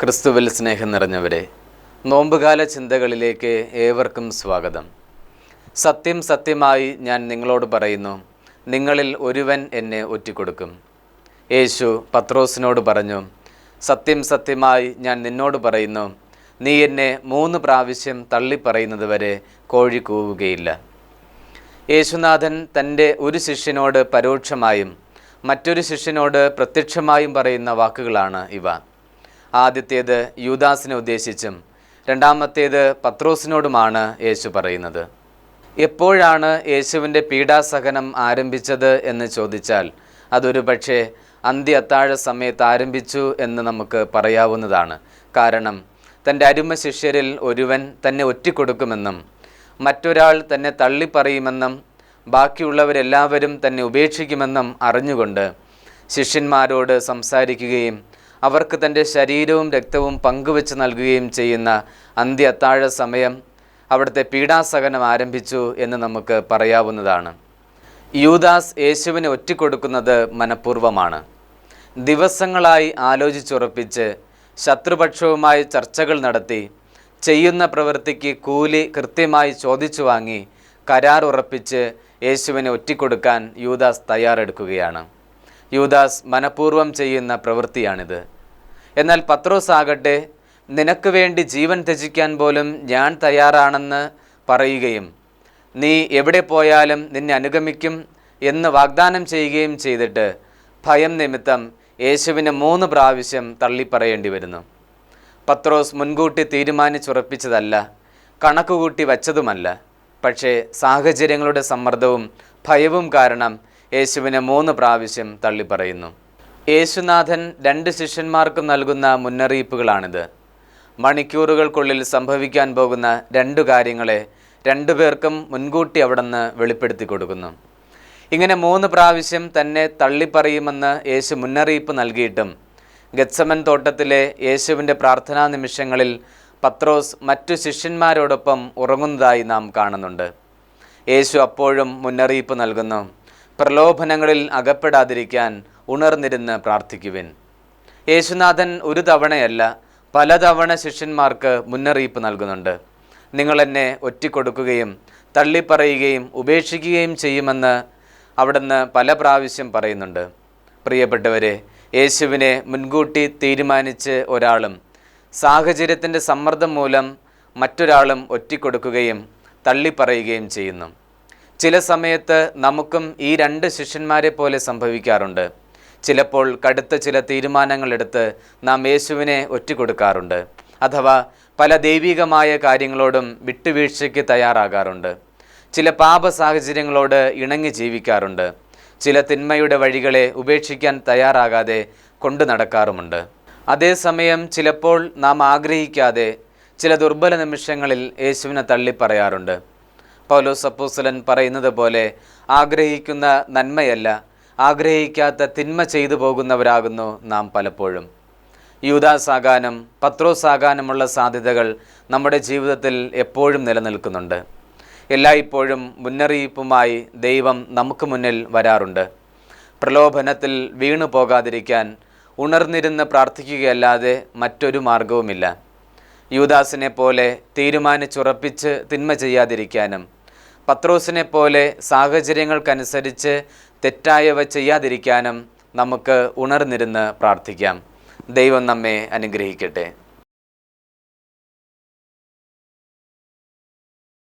ക്രിസ്തുവിൽ സ്നേഹം നിറഞ്ഞവരെ, നോമ്പുകാല ചിന്തകളിലേക്ക് ഏവർക്കും സ്വാഗതം. സത്യം സത്യമായി ഞാൻ നിങ്ങളോട് പറയുന്നു, നിങ്ങളിൽ ഒരുവൻ എന്നെ ഒറ്റിക്കൊടുക്കും. യേശു പത്രോസിനോട് പറഞ്ഞു, സത്യം സത്യമായി ഞാൻ നിന്നോട് പറയുന്നു, നീ എന്നെ 3 പ്രാവശ്യം തള്ളിപ്പറയുന്നത് വരെ കോഴി കൂവുകയില്ല. യേശുനാഥൻ തൻ്റെ ഒരു ശിഷ്യനോട് പരോക്ഷമായും മറ്റൊരു ശിഷ്യനോട് പ്രത്യക്ഷമായും പറയുന്ന വാക്കുകളാണ് ഇവ. ആദ്യത്തേത് യൂദാസിനെ ഉദ്ദേശിച്ചും രണ്ടാമത്തേത് പത്രോസിനോടുമാണ് യേശു പറയുന്നത്. എപ്പോഴാണ് യേശുവിൻ്റെ പീഡാസഹനം ആരംഭിച്ചത് എന്ന് ചോദിച്ചാൽ അതൊരു പക്ഷേ അന്ത്യ അത്താഴ സമയത്ത് ആരംഭിച്ചു എന്ന് നമുക്ക് പറയാവുന്നതാണ്. കാരണം തൻ്റെ അരുമ ശിഷ്യരിൽ ഒരുവൻ തന്നെ ഒറ്റിക്കൊടുക്കുമെന്നും മറ്റൊരാൾ തന്നെ തള്ളിപ്പറയുമെന്നും ബാക്കിയുള്ളവരെല്ലാവരും തന്നെ ഉപേക്ഷിക്കുമെന്നും അറിഞ്ഞുകൊണ്ട് ശിഷ്യന്മാരോട് സംസാരിക്കുകയും അവർക്ക് തൻ്റെ ശരീരവും രക്തവും പങ്കുവെച്ച് നൽകുകയും ചെയ്യുന്ന അന്ത്യ അത്താഴ സമയം, അവിടുത്തെ പീഡാസഹനം ആരംഭിച്ചു എന്ന് നമുക്ക് പറയാവുന്നതാണ്. യൂദാസ് യേശുവിനെ ഒറ്റിക്കൊടുക്കുന്നത് മനഃപൂർവ്വമാണ്. ദിവസങ്ങളായി ആലോചിച്ചുറപ്പിച്ച് ശത്രുപക്ഷവുമായി ചർച്ചകൾ നടത്തി ചെയ്യുന്ന പ്രവൃത്തിക്ക് കൂലി കൃത്യമായി ചോദിച്ചു വാങ്ങി കരാർ ഉറപ്പിച്ച് യേശുവിനെ ഒറ്റിക്കൊടുക്കാൻ യൂദാസ് തയ്യാറെടുക്കുകയാണ്. യൂദാസ് മനഃപൂർവ്വം ചെയ്യുന്ന പ്രവൃത്തിയാണിത്. എന്നാൽ പത്രോസ് ആകട്ടെ, നിനക്ക് വേണ്ടി ജീവൻ ത്യജിക്കാൻ പോലും ഞാൻ തയ്യാറാണെന്ന് പറയുകയും നീ എവിടെ പോയാലും നിന്നെ അനുഗമിക്കും എന്ന് വാഗ്ദാനം ചെയ്യുകയും ചെയ്തിട്ട് ഭയം നിമിത്തം യേശുവിനെ 3 പ്രാവശ്യം തള്ളിപ്പറയേണ്ടി വരുന്നു. പത്രോസ് മുൻകൂട്ടി തീരുമാനിച്ചുറപ്പിച്ചതല്ല, കണക്കുകൂട്ടി വച്ചതുമല്ല. പക്ഷേ സാഹചര്യങ്ങളുടെ സമ്മർദ്ദവും ഭയവും കാരണം യേശുവിനെ 3 പ്രാവശ്യം തള്ളിപ്പറയുന്നു. യേശുനാഥൻ 2 ശിഷ്യന്മാർക്കും നൽകുന്ന മുന്നറിയിപ്പുകളാണിത്. മണിക്കൂറുകൾക്കുള്ളിൽ സംഭവിക്കാൻ പോകുന്ന 2 കാര്യങ്ങളെ 2 പേർക്കും മുൻകൂട്ടി അവിടുന്ന് വെളിപ്പെടുത്തി കൊടുക്കുന്നു. ഇങ്ങനെ 3 പ്രാവശ്യം തന്നെ തള്ളിപ്പറയുമെന്ന് യേശു മുന്നറിയിപ്പ് നൽകിയിട്ടും ഗത്സമൻ തോട്ടത്തിലെ യേശുവിൻ്റെ പ്രാർത്ഥനാ നിമിഷങ്ങളിൽ പത്രോസ് മറ്റു ശിഷ്യന്മാരോടൊപ്പം ഉറങ്ങുന്നതായി നാം കാണുന്നുണ്ട്. യേശു അപ്പോഴും മുന്നറിയിപ്പ് നൽകുന്നു, പ്രലോഭനങ്ങളിൽ അകപ്പെടാതിരിക്കാൻ ഉണർന്നിരുന്ന് പ്രാർത്ഥിക്കുവിൻ. യേശുനാഥൻ ഒരു തവണയല്ല, പലതവണ ശിഷ്യന്മാർക്ക് മുന്നറിയിപ്പ് നൽകുന്നുണ്ട്. നിങ്ങളെന്നെ ഒറ്റിക്കൊടുക്കുകയും തള്ളിപ്പറയുകയും ഉപേക്ഷിക്കുകയും ചെയ്യുമെന്ന് അവിടുന്ന് പല പ്രാവശ്യം പറയുന്നുണ്ട്. പ്രിയപ്പെട്ടവരെ, യേശുവിനെ മുൻകൂട്ടി തീരുമാനിച്ച് ഒരാളും സാഹചര്യത്തിൻ്റെ സമ്മർദ്ദം മൂലം മറ്റൊരാളും ഒറ്റിക്കൊടുക്കുകയും തള്ളിപ്പറയുകയും ചെയ്യുന്നു. ചില സമയത്ത് നമുക്കും ഈ 2 ശിഷ്യന്മാരെ പോലെ സംഭവിക്കാറുണ്ട്. ചിലപ്പോൾ കടുത്ത ചില തീരുമാനങ്ങളെടുത്ത് നാം യേശുവിനെ ഒറ്റിക്കൊടുക്കാറുണ്ട്. അഥവാ പല ദൈവികമായ കാര്യങ്ങളോടും വിട്ടുവീഴ്ചയ്ക്ക് തയ്യാറാകാറുണ്ട്. ചില പാപ സാഹചര്യങ്ങളോട് ഇണങ്ങി ജീവിക്കാറുണ്ട്. ചില തിന്മയുടെ വഴികളെ ഉപേക്ഷിക്കാൻ തയ്യാറാകാതെ കൊണ്ടു നടക്കാറുമുണ്ട്. അതേസമയം ചിലപ്പോൾ നാം ആഗ്രഹിക്കാതെ ചില ദുർബല നിമിഷങ്ങളിൽ യേശുവിനെ തള്ളിപ്പറയാറുണ്ട്. പൗലോസ് അപ്പോസ്തലൻ പറയുന്നത് പോലെ, ആഗ്രഹിക്കുന്ന നന്മയല്ല, ആഗ്രഹിക്കാത്ത തിന്മ ചെയ്തു പോകുന്നവരാകുന്നു നാം പലപ്പോഴും. യൂദാസ് ആകാനും പത്രോസ് ആകാനുമുള്ള സാധ്യതകൾ നമ്മുടെ ജീവിതത്തിൽ എപ്പോഴും നിലനിൽക്കുന്നുണ്ട്. എല്ലായ്പ്പോഴും മുന്നറിയിപ്പുമായി ദൈവം നമുക്ക് മുന്നിൽ വരാറുണ്ട്. പ്രലോഭനത്തിൽ വീണു പോകാതിരിക്കാൻ ഉണർന്നിരുന്ന് പ്രാർത്ഥിക്കുകയല്ലാതെ മറ്റൊരു മാർഗവുമില്ല. യൂദാസിനെ പോലെ തീരുമാനിച്ചുറപ്പിച്ച് തിന്മ ചെയ്യാതിരിക്കാനും പത്രോസിനെ പോലെ സാഹചര്യങ്ങൾക്കനുസരിച്ച് തെറ്റായവ ചെയ്യാതിരിക്കാനും നമുക്ക് ഉണർന്നിരുന്ന് പ്രാർത്ഥിക്കാം. ദൈവം നമ്മെ അനുഗ്രഹിക്കട്ടെ.